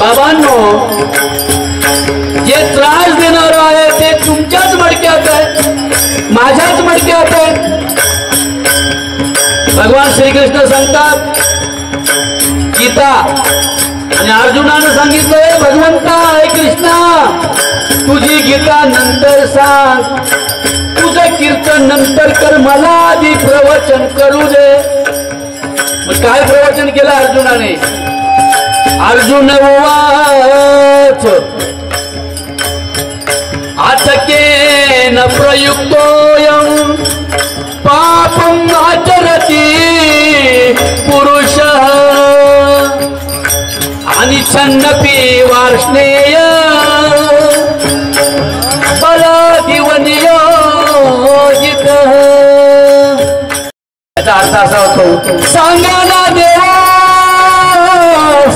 बाबांनो, जे त्रास देणार आहे ते तुमच्याच मडक्यात आहे, माझ्याच मडक्यात आहे. भगवान श्रीकृष्ण सांगतात गीता, आणि अर्जुनानं सांगितलंय भगवंता हे कृष्णा तुझी गीता नंतर सांग, तुझं कीर्तन नंतर कर, मला आधी प्रवचन करू दे. मग काय प्रवचन केलं अर्जुनाने? अर्जुन उवाच आतकेन प्रयुक्तोऽयं पापं आचरति पुरुषः अनिच्छन्नपि वार्ष्णेय बलादिव नियोजितः. याचा अर्थ असा होतो, सांगा ना देवा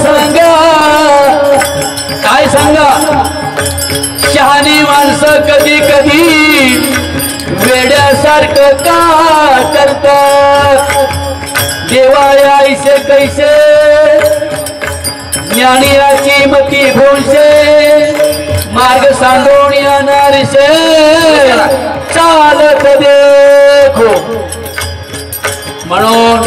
सांगा, काय सांगा? शहाणी माणसं कधी कधी वेड्यासारखं का करतात? देवा यायचे कैसे ज्ञानियाची मती भोळशे, मार्ग सांगून येणारशे चालत देखो. म्हणून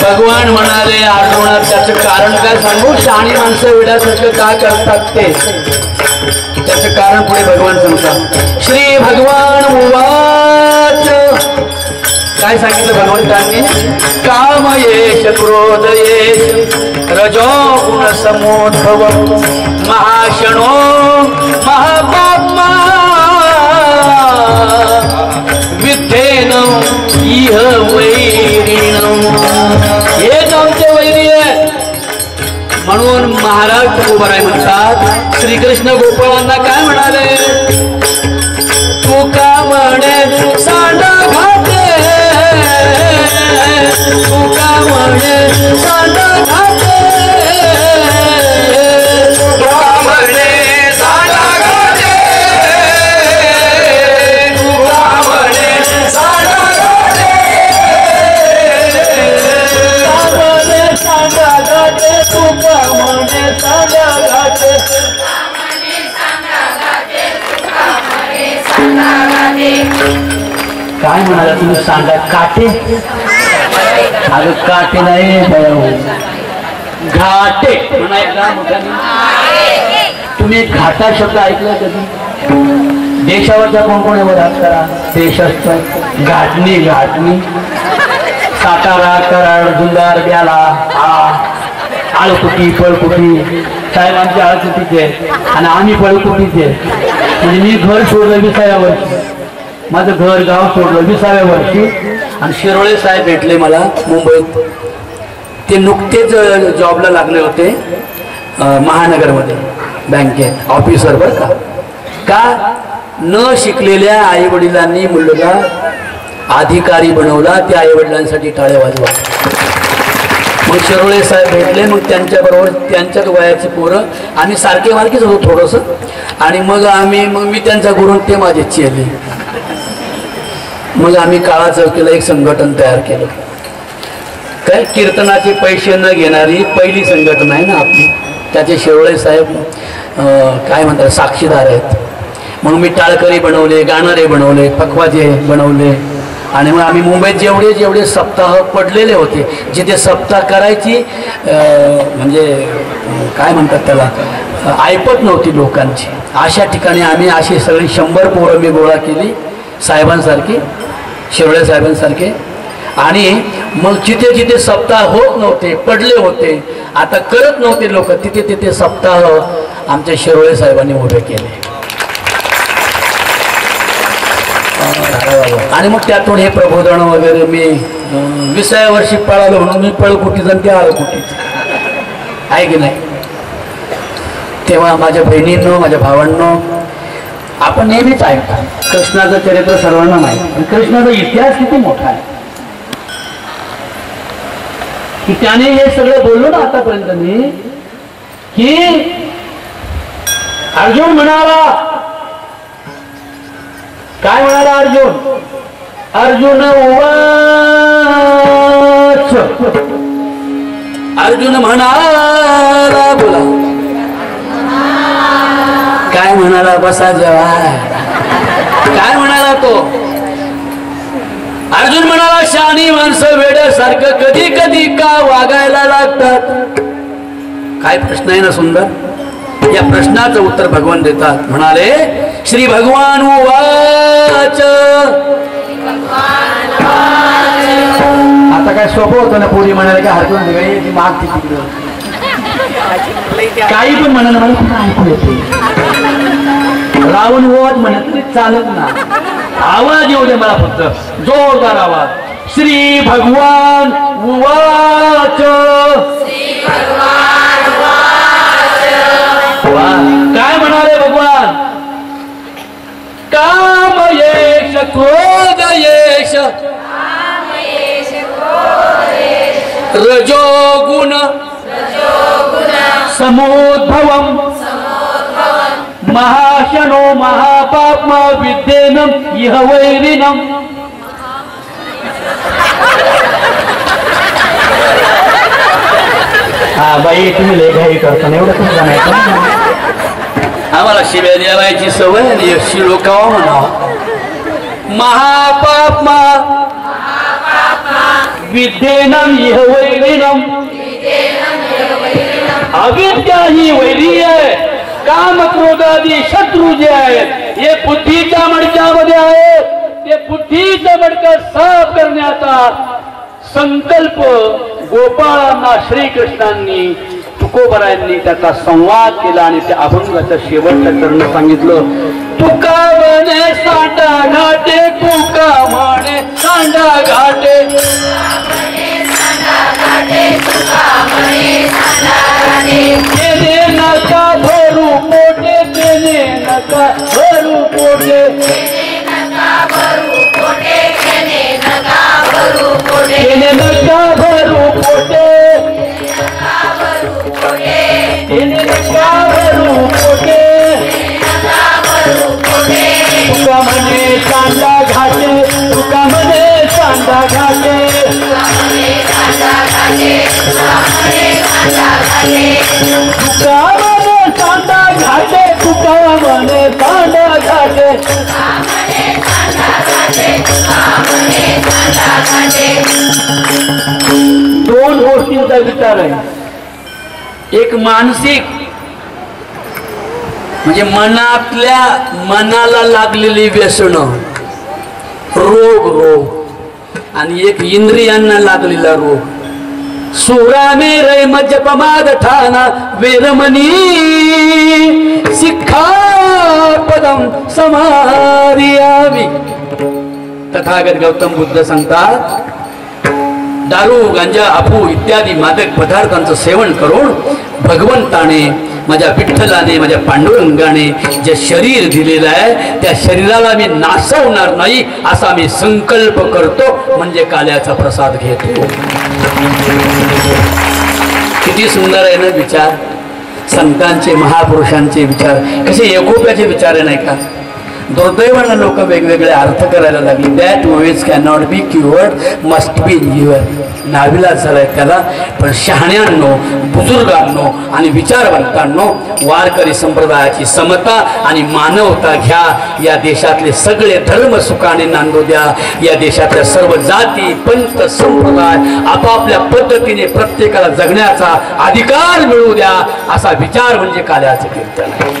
भगवान म्हणाले अर्जुना त्याचं कारण काय सांगू? शहाणी माणसं वेड्यासारखं का करतात ते, त्याचं कारण पुढे भगवान सांगतात. श्री भगवान उवाच, काय सांगितलं भगवंतांनी? काम येश क्रोध येश रजो गुण समोद्भव महाशनो महापाप्मा विद्धेन इह वैरिणम. हेच आमचे वैरी आहे. म्हणून महाराज तुकोबाराय म्हणतात, श्रीकृष्ण गोपाळांना काय म्हणाले? तू का म्हणे सांडा घाते, तू का म्हणे सांडा घाते, तू का म्हणे सांडा घाते, तू का म्हणे सांडा घाते, सांडा घाते, तू का म्हणे सांडा घाते. काय म्हणाला तुम्ही? सांगा काटे. अगं काटे नाही घाटे म्हणायला. तुम्ही घाटा शब्द ऐकला कधी? देशावरच्या कोण कोण एवढं हात करा. देश असतं घाटणी, घाटणी, सातारा, कराड, जुंदार, ब्याला, आळकुटी, पळकुटी. साहेबांची आळकुटीचे आणि आम्ही पळकुटीचे. म्हणजे मी घर सोडलं 20व्या वर्षी, माझं घर गाव सोडलं 20व्या वर्षी. आणि शिरोळे साहेब भेटले मला मुंबईत. ते नुकतेच जॉबला लागले होते महानगरमध्ये बँकेत ऑफिसर. बरं का न शिकलेल्या आई वडिलांनी मुलगा अधिकारी बनवला. त्या आई वडिलांसाठी टाळ्या वाजवा. मग शिरोळे साहेब भेटले. मग त्यांच्याबरोबर त्यांच्याच वयाची पोरं आम्ही सारखे मारखेच होतो थोडंसं. आणि मग मी त्यांचा गुरु, ते माझे चेले. मग आम्ही काळा चौकीला एक संघटन तयार केलं. काय कीर्तनाचे पैसे न घेणारी पहिली संघटना आहे ना आपली. त्याचे शिरोळे साहेब काय म्हणतात साक्षीदार आहेत. मग मी टाळकरी बनवले, गाणारे बनवले, पखवाजे बनवले. आणि मग आम्ही मुंबईत जेवढे जेवढे सप्ताह पडलेले होते, जिथे सप्ताह करायची म्हणजे काय म्हणतात त्याला ऐपत नव्हती लोकांची, अशा ठिकाणी आम्ही अशी सगळी 100 पोरं मी गोळा केली साहेबांसारखी, शिरोळे साहेबांसारखे. आणि मग जिथे जिथे सप्ताह होत नव्हते, पडले होते, आता करत नव्हते लोक, तिथे तिथे सप्ताह आमच्या शिरोळे साहेबांनी उभे केले. आणि मग त्यातून हे प्रबोधन वगैरे मी 20व्या वर्षी पळालो म्हणून मी पळकुटीचं ते आळकुटीचं आहे की नाही. तेव्हा माझ्या बहिणींनो, माझ्या भावांनो, आपण नेहमीच ऐकता कृष्णाचं चरित्र सर्वांना माहिती. कृष्णाचा इतिहास किती मोठा आहे की त्याने हे सगळं बोललो ना आतापर्यंत मी, की अर्जुन म्हणाला, काय म्हणाला अर्जुन? अर्जुन उवाच अर्जुन म्हणाला, बोला काय म्हणाला, बसा जेव्हा, काय म्हणाला तो? अर्जुन म्हणाला, शहाणी माणसं वेड्यासारखं कधी कधी का वागायला लागतात? काय प्रश्न आहे ना सुंदर. या प्रश्नाचं उत्तर भगवान देतात. म्हणाले, श्री भगवान उवाच. आता काय सोपं होतं ना, पोरी म्हणाले का हरकून वेगळी माग तिकडं काही पण म्हणाल मला कुठं ऐकू येते. रावण ओवाच म्हणत तरी चालत ना, आवाज येऊ दे मला फक्त, जोरदार आवाज. श्री भगवान उवाच. काय म्हणाले भगवान? काम येश क्रोध येश रजोगुण समोद्भवम महाशनो महापाप्मा विद्येनम इह वैरिनम. हा बाई तुम्ही लेखाही करता एवढं तुमचं नाही का? आम्हाला शिव्या द्यावायची सवय आणि यशी लोकावा म्हणा. महापाप्मा विद्येनम इह वैरिनम. अविद्या ही वैरी आहे. काम क्रोधादी शत्रू जे आहेत हे बुद्धीच्या मडक्यामध्ये आहेत. ते बुद्धीचं मडकं साफ करण्याचा संकल्प गोपाळांना श्रीकृष्णांनी तुकोबरायांनी त्याचा संवाद केला आणि त्या अभंगाचं शेवटचं चरण सांगितलं. तुका म्हणे सांडा घाटे, तुका म्हणे सांडा घाटे, तेने नका भरू पोटे, तेने नका भरू पोटे, तेने नका भरू पोटे, तेने नका भरू पोटे. तुका म्हणे सांडा घाटे, तुका म्हणे सांडा घाटे, तुका म्हणे सांडा घाटे, तुका म्हणे सांडा घाटे. दोन गोष्टींचा विचार आहे. एक मानसिक म्हणजे मनाला लागलेली व्यसन, रोग, आणि एक इंद्रियांना लागलेला रोग. सुरामे रे मज्जपमाद ठाना वेरमणी सिक्खापदम समारियावी. तथागत गौतम बुद्ध सांगतात, दारू, गांजा, अफू इत्यादी मादक पदार्थांचं सेवन करून भगवंताने, माझ्या विठ्ठलाने, माझ्या पांडुरंगाने जे शरीर दिलेलं आहे त्या शरीराला मी नासवणार नाही असा मी संकल्प करतो, म्हणजे काल्याचा प्रसाद घेतो. किती सुंदर आहे ना विचार. संतांचे, महापुरुषांचे विचार कसे एकोप्याचे विचार आहे नाही का? दुर्दैवानं लोक वेगवेगळे अर्थ करायला लागले. That which can not be cured must be endured. नाविलाज झालाय त्याला. पण शहाण्यांनो, बुजुर्गांनो आणि विचारवंतांनो, वारकरी संप्रदायाची समता आणि मानवता घ्या. या देशातले सगळे धर्म सुखाने नांदू द्या. या देशातल्या सर्व जाती, पंथ, संप्रदाय आपापल्या पद्धतीने प्रत्येकाला जगण्याचा अधिकार मिळू द्या, असा विचार म्हणजे काल्याचं कीर्तन आहे.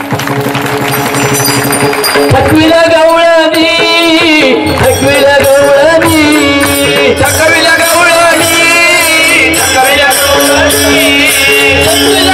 थकविल्या गवळणी, थकविल्या गवळणी, थकविल्या गवळणी, थकविल्या गवळणी, थकविल्या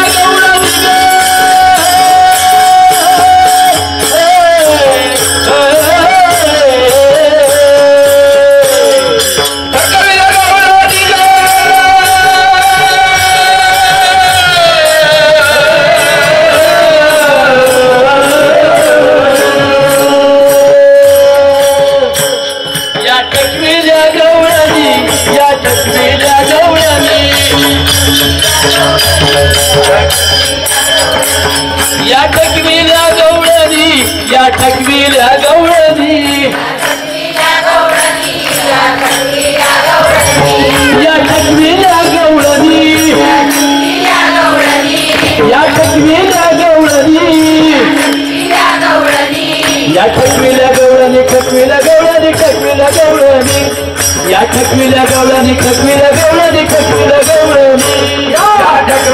या टकविल्या गवळणी, या टकविल्या गवळणी, या टकविल्या गवळणी,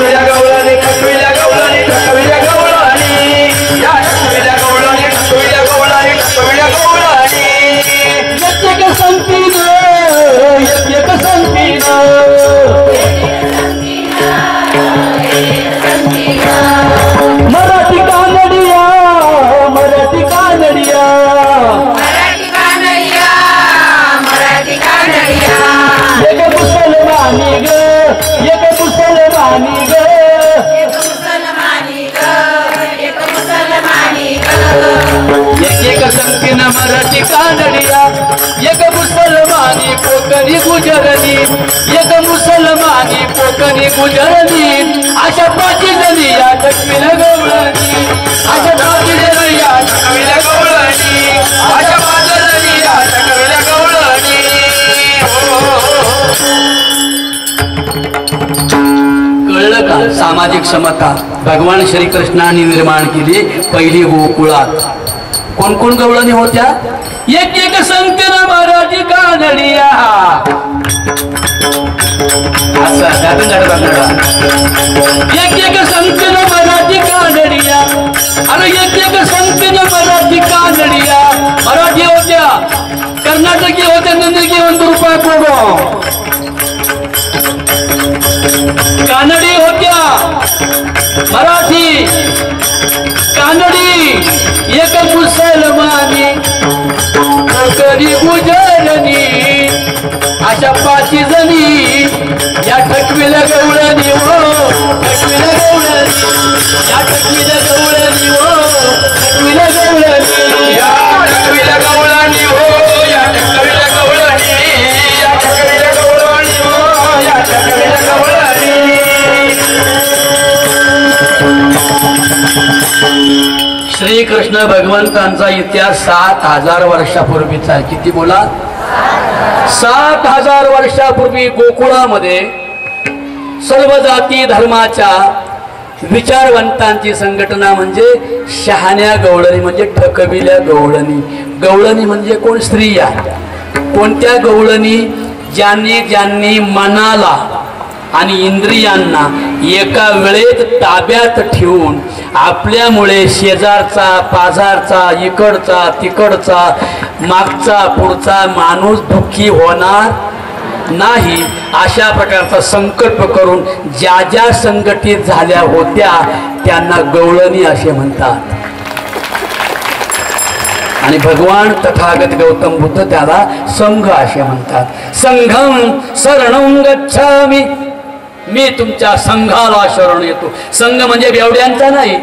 टकविल्या गवळणी टकविल्या गवळणी टकविल्या गवळणी या टकविल्या गवळणी टकविल्या गवळणी टकविल्या गवळणी एक संगतीन एक संगतीन मराठी कानडिया मराठी कानडिया एक मुसलमानी ग एक मुसलमानी ग एक संगतीन मराठी कानडिया एक मुसलमानी कोकणी गुजरनी एक मुसलमानी कोकणी गुजरनी अशा पाची जणी या टकविल्या गवळणी अशा पाची जणी या टकविल्या गवळणी अशा पाच जणी या टकविल्या गवळणी कळलं का सामाजिक समता भगवान श्रीकृष्णाने निर्माण केली पहिली गोकुळात कोण कोण गवळणी होत्या एक एक संगतीन मराठी कानडिया असं एक एक संगतीन मराठी कानडिया अरे एक एक संगतीन मराठी कानडिया मराठी होत्या कर्नाटकी होत्या नंदगी 1 रुपया कोडो कानडी होत्या मराठी कानडी एक मुसलमानी कोकणी गुजरनी अशा पाची जणी या टकविल्या गवळणी हो टकविल्या गवळणी या टकविल्या गवळणी हो टकविल्या गवळणी या टकविल्या गवळणी हो या टकविल्या गवळणी या टकविल्या गवळणी हो या टकविल्या गवळणी श्रीकृष्ण भगवंतांचा इतिहास 7000 वर्षापूर्वीचा आहे किती बोला 7000 वर्षापूर्वी गोकुळामध्ये सर्व जाती धर्माच्या विचारवंतांची संघटना म्हणजे शहाण्या गवळणी म्हणजे ठकविल्या गवळणी गवळणी म्हणजे कोण स्त्रिया कोणत्या गवळणी ज्यांनी ज्यांनी मनाला आणि इंद्रियांना एका वेळेत ताब्यात ठेवून आपल्यामुळे शेजारचा पाजारचा इकडचा तिकडचा मागचा पुढचा माणूस दुःखी होणार नाही अशा प्रकारचा संकल्प करून ज्या ज्या संघटित झाल्या होत्या त्यांना गवळणी असे म्हणतात आणि भगवान तथागत गौतम बुद्ध त्याला संघ असे म्हणतात संघम शरणं गच्छामि मी तुमच्या संघाला शरण येतो संघ म्हणजे बेवड्यांचा नाही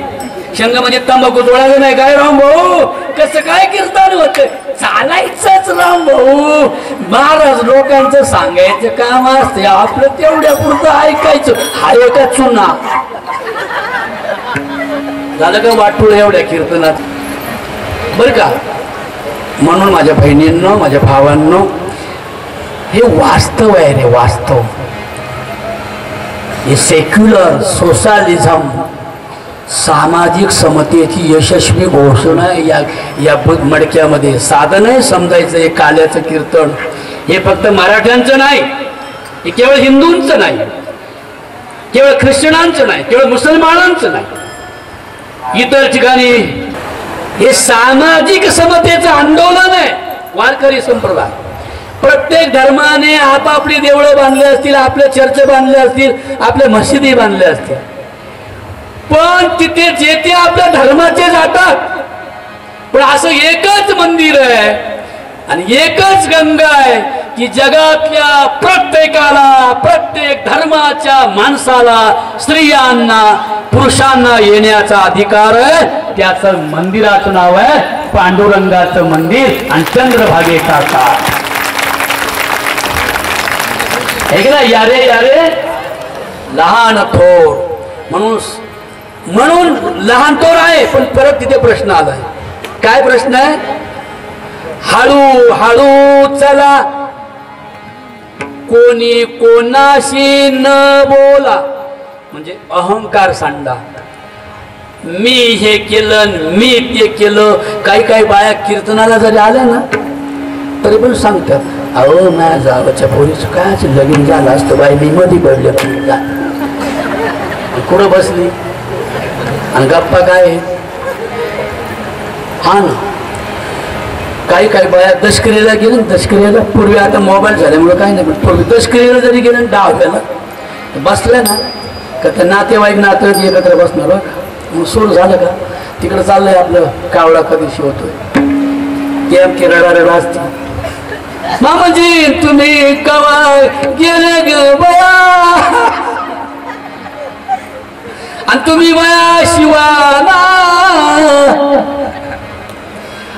संघ म्हणजे तंबाखू तोडायचं नाही काय राम भाऊ कसं काय कीर्तन होत चालायचंच राम भाऊ महाराज लोकांचं सांगायचं काम असते आपलं तेवढ्या पुरतं ऐकायचं हा एका चुना झालं का वाटूळ एवढ्या कीर्तनात बर का म्हणून माझ्या बहिणींनो माझ्या भावांनो हे वास्तव आहे रे वास्तव हे सेक्युलर सोशलिझम सामाजिक समतेची यशस्वी घोषणा या मडक्यामध्ये साधन आहे समजायचं हे काल्याचं कीर्तन हे फक्त मराठ्यांचं नाही हे केवळ हिंदूंचं नाही केवळ ख्रिश्चनांचं नाही केवळ मुसलमानांचं नाही इतर ठिकाणी हे सामाजिक समतेचं आंदोलन आहे वारकरी संप्रदाय प्रत्येक धर्माने आपापली देवळं बांधले असतील आपल्या चर्च बांधले असतील आपल्या मशिदी बांधल्या असतील पण तिथे जेथे आपल्या धर्माचे जातात पण असं एकच मंदिर आहे आणि एकच गंगा आहे की जगातल्या प्रत्येकाला प्रत्येक धर्माच्या माणसाला स्त्रियांना पुरुषांना येण्याचा अधिकार आहे त्याचं मंदिराचं नाव आहे पांडुरंगाचं मंदिर आणि चंद्रभागेचा काठ ऐकला यारे यारे लहान थोर म्हणून लहान थोर आहे पण परत तिथे प्रश्न आलाय काय प्रश्न आहे हळू हळू चला कोणी कोणाशी न बोला म्हणजे अहंकार सांडा मी हे केलं मी ते केलं काही काही बाया कीर्तनाला जरी आल्या ना तरी पण सांगतात अहो माझ्या जावाच्या पोरीचं काय लगीन झालं असतं बाई मी मध्ये पडले कुठं बसली आणि गप्पा काय आहे? हा ना, काही काही बाया दशकरीला गेलं ना, दशकरीला पूर्वी आता मोबाईल झाल्यामुळे काही नाही, पण पूर्वी दशकरीला जरी गेलं ना डाव्याला बसल्या ना का त्या नातेवाईक नातेवाईक एकत्र बसणार बघ. मग सुरू झालं का तिकडं चाललंय आपलं कावळा कधी शिवतोय ते आमची रडा असते. मामाजी तुम्ही कवा गेले ग बया आणि तुम्ही बया शिवाना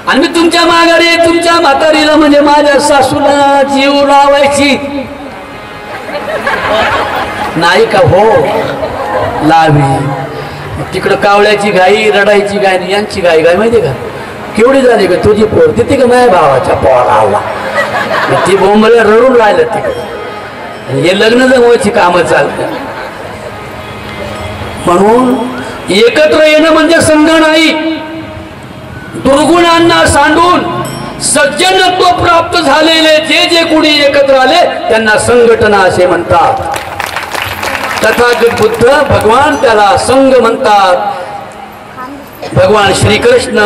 आणि मी तुमच्या माघारी तुमच्या म्हातारीला म्हणजे माझ्या सासूला जीव लावायची नाही का? हो लावी. तिकडं कावळ्याची गाई रडायची गाय नाही, यांची गाय गाय माहिती का केवढी झाली का? तुझी पोर तिथे का माझ्या भावाच्या पोराला ती बोंबला रडून राहिलं तिकडे. हे लग्न जमवायची कामं चालतात. म्हणून एकत्र येणं म्हणजे संघ नाही. दुर्गुणांना सांडून सज्जनत्व प्राप्त झालेले जे जे कुणी एकत्र आले त्यांना संघटना असे म्हणतात. तथागत बुद्ध भगवान त्याला संघ म्हणतात. भगवान श्रीकृष्ण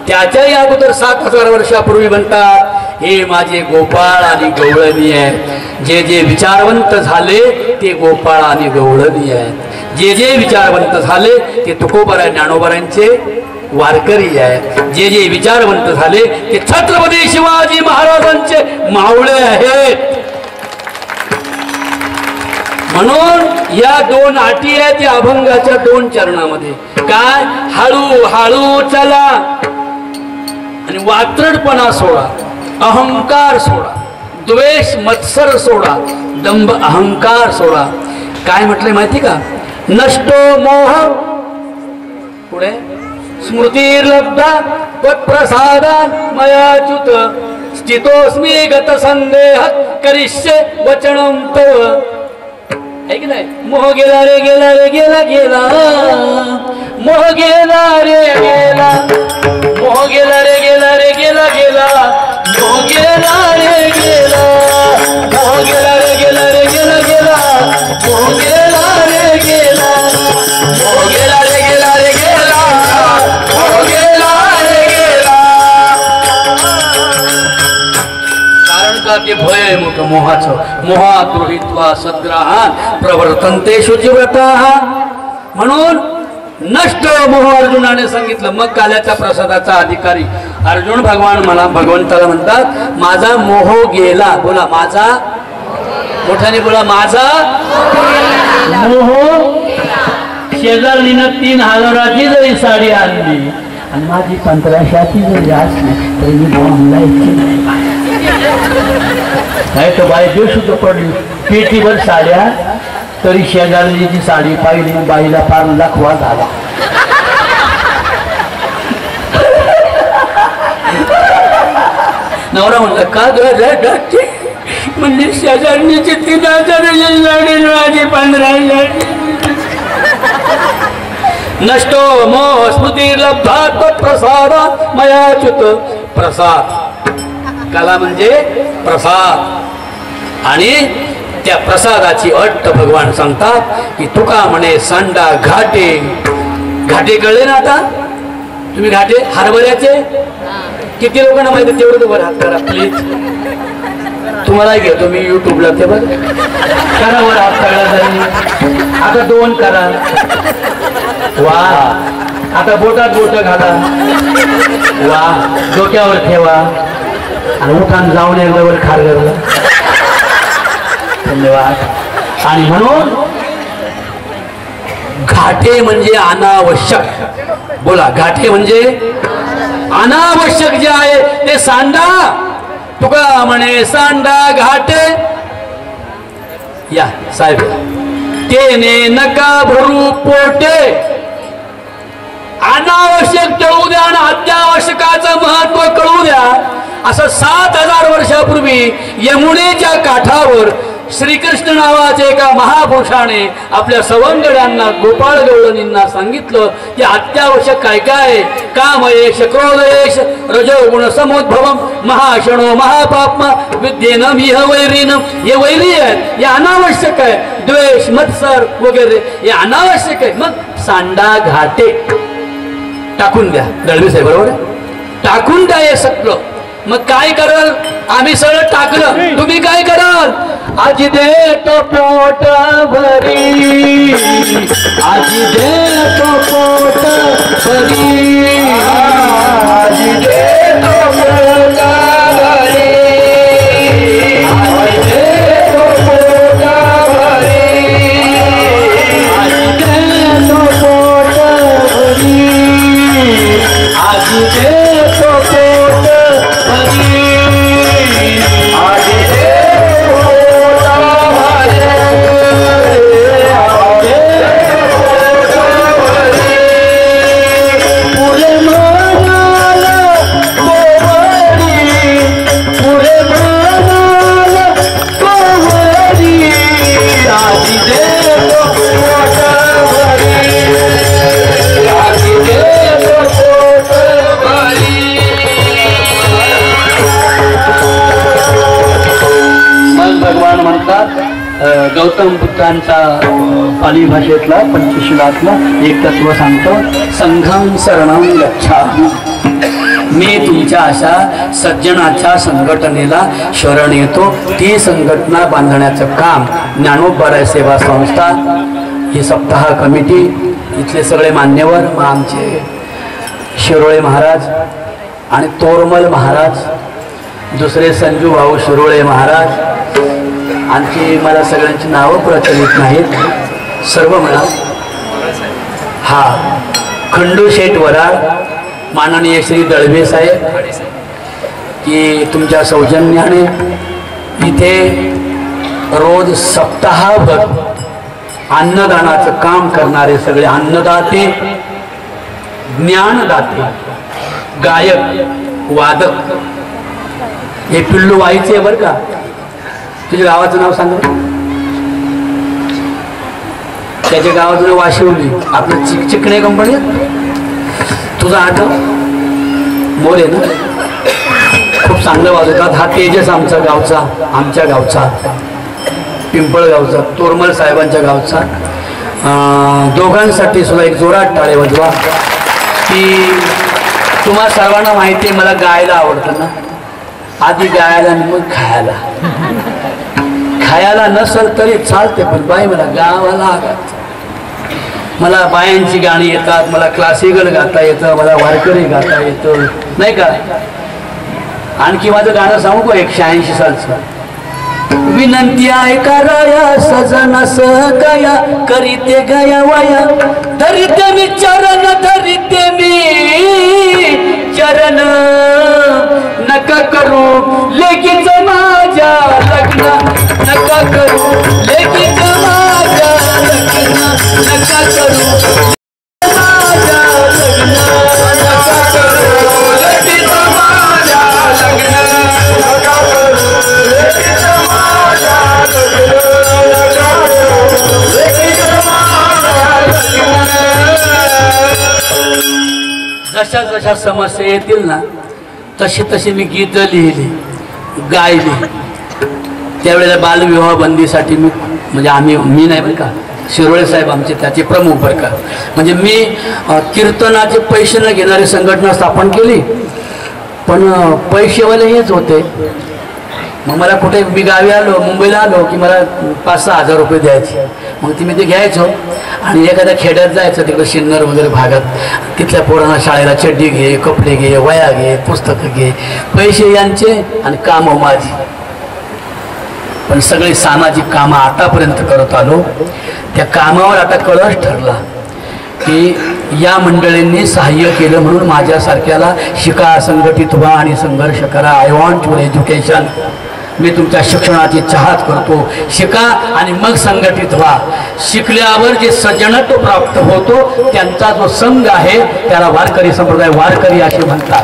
त्याच्याही अगोदर 7000 वर्षापूर्वी म्हणतात हे माझे गोपाळ आणि गवळणी आहेत. जे जे विचारवंत झाले ते गोपाळ आणि गवळणी आहेत. जे जे विचारवंत झाले ते तुकोबरा ज्ञानोबरांचे वारकरी आहेत. जे जे विचारवंत झाले ते छत्रपती शिवाजी महाराजांचे मावळे आहेत. म्हणून या 2 अटी आहेत या अभंगाच्या 2 चरणामध्ये. काय? हळू हळू चला आणि वात्रटपणा सोडा, अहंकार सोडा, द्वेष मत्सर सोडा, दंभ अहंकार सोडा. काय म्हटलंय माहिती का? नष्टो मोह पुढे स्मृतिर्लब्धा त्वत्प्रसादात् मयाच्युत स्थितोस्मि गत संदेह करिष्ये वचनं तव. है की नाही? मोह गेला रे गेला रे गेला गेला, मोह गेला रे गेला, मोह गेला रे गेला रे गेला गेला, मोह गेला रे गेला, मोह गेला रे गेला रे गेला गेला, मोह गेला रे गेला, मोह गेला रे गेला रे गेला, मोह गेला रे गेला. कारण का ते भय आहे मोठं मोहाचं. मोहात गृहीत्वा सद्ग्रहान प्रवर्तन्ते शुचिव्रताः. म्हणून नष्ट मोह अर्जुनाने सांगितलं. मग काल्याच्या प्रसादाचा अधिकारी अर्जुन भगवंताला म्हणतात माझा मोह गेला. बोला माझा, मोठ्याने बोला माझा मोह. शेजारणीनं 3000ची जरी साडी आणली आणि माझी 1500ची जरी असली तरी मी बोलायची नाही. तर बाई बेशुद्ध पडली पेटीवर साड्या तरी शेजारणीची साडी पाहिली बाईला फार लखवा झाला. नवरा म्हणला का ग म्हणजे शेजारणीची 3000ची साडी माझी 1500. नष्टो मोह स्मृतिर्लब्धा प्रसादात् मयाच्युत. प्रसाद कला म्हणजे प्रसाद आणि त्या प्रसादाची अट भगवान सांगतात की तुका म्हणे सांडा घाटे. घाटे कळले ना आता तुम्ही? घाटे हरभऱ्याचे किती लोकांना माहिती तेवढं वर हात करा प्लीज. तुम्हाला घेतो मी युट्यूबला ते बघ करा वर हात करा जाईल. आता 2 करा. वा. आता बोटात बोट घाला. वा. डोक्यावर ठेवा आणि उठान जाऊन एकदावर खार घाला. धन्यवाद. आणि म्हणून घाटे म्हणजे अनावश्यक. बोला घाटे म्हणजे अनावश्यक जे आहे ते सांडा. तुका म्हणे सांडा घाटे. या साहेब तेने नका भरू पोटे. अनावश्यक टळू द्या आणि अत्यावश्यकाचं महत्व कळू द्या. असं 7000 वर्षापूर्वी यमुनेच्या काठावर श्रीकृष्ण नावाचे एका महापुरुषाने आपल्या सवंगड्यांना गोपाळ गवळणींना सांगितलं की अत्यावश्यक काय काय कामयेश क्रोधयेश रजोगुण समुद्भवम महाशनो महापाप्मा विद्येन मिह वैरीन हे वैरी आहेत हे अनावश्यक आहे द्वेष मत्सर वगैरे हे अनावश्यक आहे मग सांडा घाटे टाकून द्या दळवी साहेब बरोबर टाकून द्या हे सगळं मग काय कराल आम्ही सगळं टाकलं तुम्ही काय कराल आजी देतो पोट भरी आजी देतो पोट भरी आजी देतो पोट भरी आजी देतो पोट भरी आजी देतो पोट भरी आजी देतो पोट भगवान म्हणतात गौतम बुद्धांचा पाली भाषेतला पंचशीलातला एक तत्व सांगतो संघम शरणम गच्छामि मी तुमच्या अशा सज्जनाच्या संघटनेला शरण येतो ती संघटना बांधण्याचं काम ज्ञानोबराय सेवा संस्था ही सप्ताह कमिटी इथले सगळे मान्यवर मग आमचे शिरोळे महाराज आणि तोरमल महाराज दुसरे संजू भाऊ शिरोळे महाराज आणखी मला सगळ्यांची नावं प्रचलित नाहीत सर्व म्हणा हा खंडू शेठ वराड माननीय श्री दळवे साहेब की तुमच्या सौजन्याने इथे रोज सप्ताहभर अन्नदानाचं काम करणारे सगळे अन्नदाते ज्ञानदाते गायक वादक हे पिल्लू व्हायचे बरं का तुझ्या गावाचं नाव सांग त्याच्या गावाचं नाव वाशिवली आपलं चिकणे कंपनी तुझा आठव मोरे ना खूप चांगलं वाजवतात हा तेजस आमच्या गावचा पिंपळगावचा तोरमल साहेबांच्या गावचा दोघांसाठी सुद्धा एक जोरात टाळे वाजवा की तुम्हा सर्वांना माहिती आहे मला गायला आवडतं ना आधी गायला आणि मग खायला नसल तरी चालते पण बाई मला गावाला मला बायांची गाणी येतात मला क्लासिकल गाता येतं मला वारकरी गाता येतं नाही का आणखी माझं गाणं सांगू का 180 सालचं विनंती आहे कराया सजना सहकाया करीते गया वाया धरिते मी चरण धरिते मी चरण नका करू लेकीच माझ्या लग्न नका करू लेकीच माझ्या लग्न नका करू माझ्या लग्न नका करू लेकीच माझ्या लग्न नका करू लेकीच माझ्या लग्न नका करू लेकीच माझ्या लग्न जशा जशा समस्या येतील ना तशी तशी मी गीत लिहिली गायली त्यावेळेला बालविवाह बंदीसाठी मी म्हणजे मी नाही बरं का शिरोळे साहेब आमचे त्याचे प्रमुख बरं का म्हणजे मी कीर्तनाचे पैसे न घेणारी संघटना स्थापन केली पण पैसेवाले हेच होते मग मला कुठे मी गावी आलो मुंबईला आलो की मला 5-6 हजार रुपये द्यायचे मग ती मी ते घ्यायचो आणि एखाद्या खेड्यात जायचं तिकडं सिन्नर वगैरे भागात तिथल्या पोरांना शाळेला चड्डी घे कपडे घे वया घे पुस्तकं घे पैसे यांचे आणि कामं माझी पण सगळे सामाजिक कामं आतापर्यंत करत आलो त्या कामावर आता कळस ठरला की या मंडळींनी सहाय्य केलं म्हणून माझ्यासारख्याला शिका संघटित व्हा आणि संघर्ष करा आय वॉन्ट युअर एज्युकेशन मी तुमच्या शिक्षणाची चाहत करतो शिका आणि मग संघटित व्हा शिकल्यावर जे सज्जनत्व प्राप्त होतो त्यांचा जो संघ आहे त्याला वारकरी संप्रदाय वारकरी असे म्हणतात